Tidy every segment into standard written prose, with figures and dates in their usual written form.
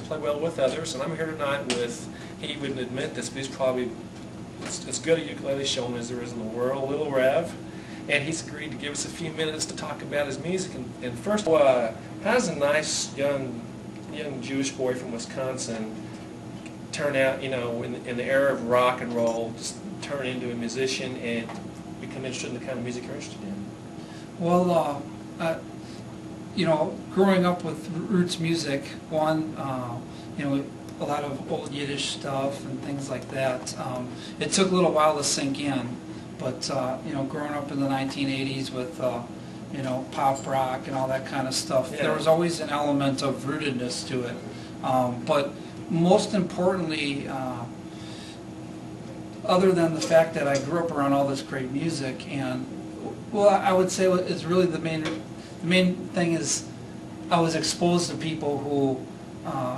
play well with others, and I'm here tonight with, he wouldn't admit this, but he's probably as good a ukulele showman as there is in the world, Lil Rev, and he's agreed to give us a few minutes to talk about his music. And first, how does a nice young Jewish boy from Wisconsin turn out, you know, in the era of rock and roll, just turn into a musician and become interested in the kind of music you're interested in? Well, you know, growing up with roots music, you know, a lot of old Yiddish stuff and things like that. It took a little while to sink in, but you know, growing up in the 1980s with you know, pop rock and all that kind of stuff, there was always an element of rootedness to it. But most importantly, other than the fact that I grew up around all this great music, and well, I would say is really the main thing is I was exposed to people who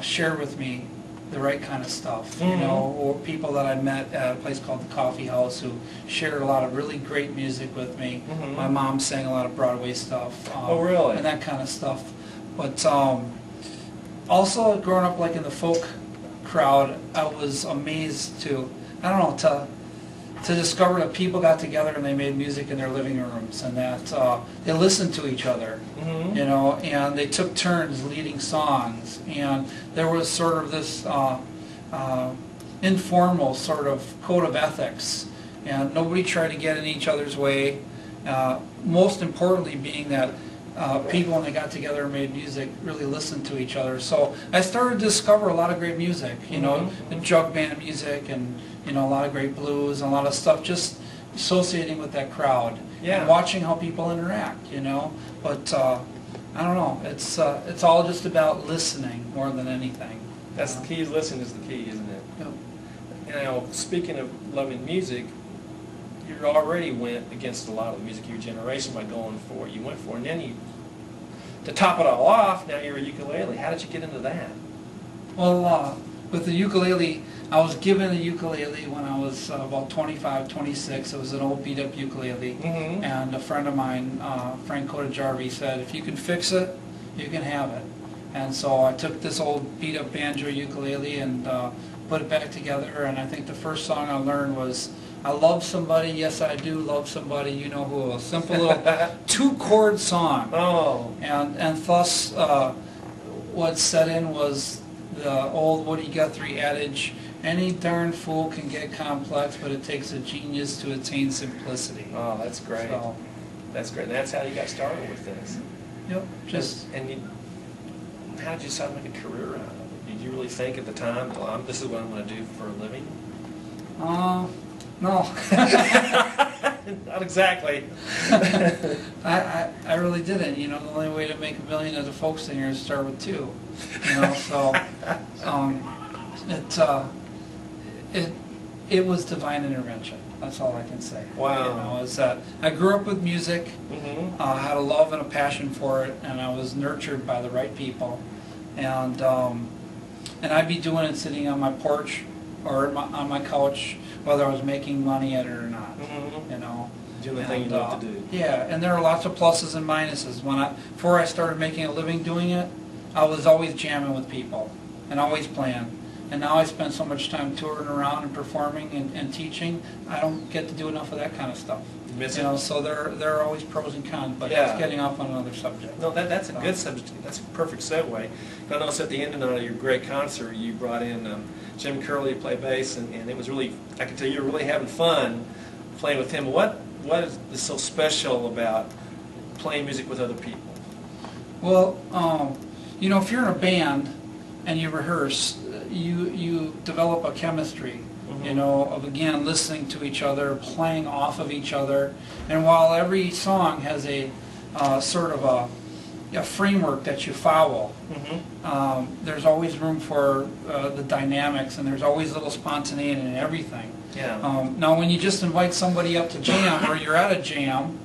shared with me the right kind of stuff, you know, or people that I met at a place called the Coffee House who shared a lot of really great music with me. My mom sang a lot of Broadway stuff. Oh, really? And that kind of stuff. But also growing up like in the folk crowd, I was amazed to, I don't know, to discover that people got together and they made music in their living rooms, and that they listened to each other, you know, and they took turns leading songs, and there was sort of this informal sort of code of ethics, and nobody tried to get in each other's way. Most importantly being that people, when they got together and made music, really listened to each other. So I started to discover a lot of great music, you know, the jug band music, and you know, a lot of great blues and a lot of stuff just associating with that crowd and watching how people interact, you know. But I don't know, it's all just about listening more than anything. That's the key. Listening is the key, isn't it? Yep. You know, speaking of loving music, you already went against a lot of the music of your generation by going for what you went for, and then to top it all off, now you're a ukulele. How did you get into that? Well, with the ukulele, I was given a ukulele when I was about 25, 26. It was an old beat-up ukulele, and a friend of mine, Frank Kotajarvi, said, if you can fix it, you can have it. And so I took this old beat-up banjo ukulele and put it back together, and I think the first song I learned was I Love Somebody, Yes I Do Love Somebody, You Know Who. A simple little two-chord song. Oh. And thus what set in was the old Woody Guthrie adage, any darn fool can get complex, but it takes a genius to attain simplicity. Oh, that's great. So, that's great. And that's how you got started with this. Yep. Just how did you decide to make a career out of it? Did you really think at the time, well, this is what I'm going to do for a living? no. Not exactly. I really didn't. You know, the only way to make $1 million as a folk singer is to start with 2. You know, so it was divine intervention. That's all I can say. Wow. You know, is that I grew up with music, had a love and a passion for it, and I was nurtured by the right people, and I'd be doing it sitting on my porch or on my couch, whether I was making money at it or not. You know, doing the thing you love to do. Yeah, and there are lots of pluses and minuses. Before I started making a living doing it, I was always jamming with people and always playing. And now I spend so much time touring around and performing and teaching, I don't get to do enough of that kind of stuff. You know, so there are always pros and cons, but that's getting off on another subject. No, that's a good subject. That's a perfect segue. I noticed at the end of your great concert, you brought in Jim Curley to play bass, and it was really, I can tell you were really having fun playing with him. What is so special about playing music with other people? Well, you know, if you're in a band and you rehearse, you develop a chemistry, you know, of again listening to each other, playing off of each other, and while every song has a sort of a framework that you follow, there's always room for the dynamics, and there's always a little spontaneity in everything. Now when you just invite somebody up to jam, or you're at a jam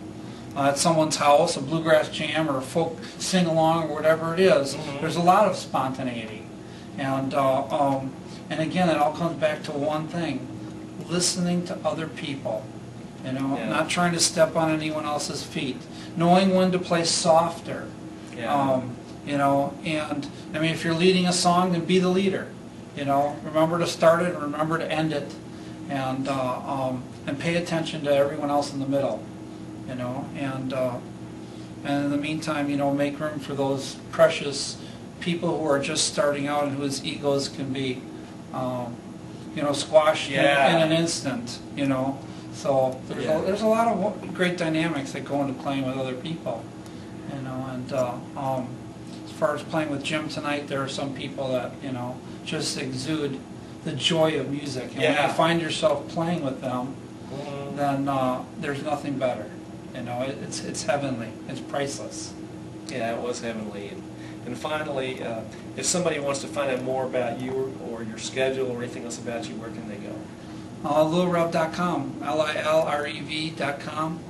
at someone's house, a bluegrass jam or a folk sing-along or whatever it is, there's a lot of spontaneity. And again, it all comes back to one thing: listening to other people. You know, not trying to step on anyone else's feet, knowing when to play softer. you know, and I mean, if you're leading a song, then be the leader, you know, remember to start it and remember to end it, and pay attention to everyone else in the middle, you know, and in the meantime, you know, make room for those precious people who are just starting out and whose egos can be, you know, squashed in an instant, you know. So there's a lot of great dynamics that go into playing with other people, you know. And as far as playing with Jim tonight, there are some people that, you know, just exude the joy of music. And when you find yourself playing with them, then there's nothing better. You know, it's heavenly. It's priceless. Yeah, it was heavenly. And finally, if somebody wants to find out more about you or your schedule or anything else about you, where can they go? Lilrev.com, LILREV.com.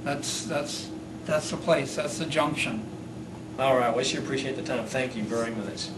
That's the place. That's the junction. All right. We sure appreciate the time. Thank you very much.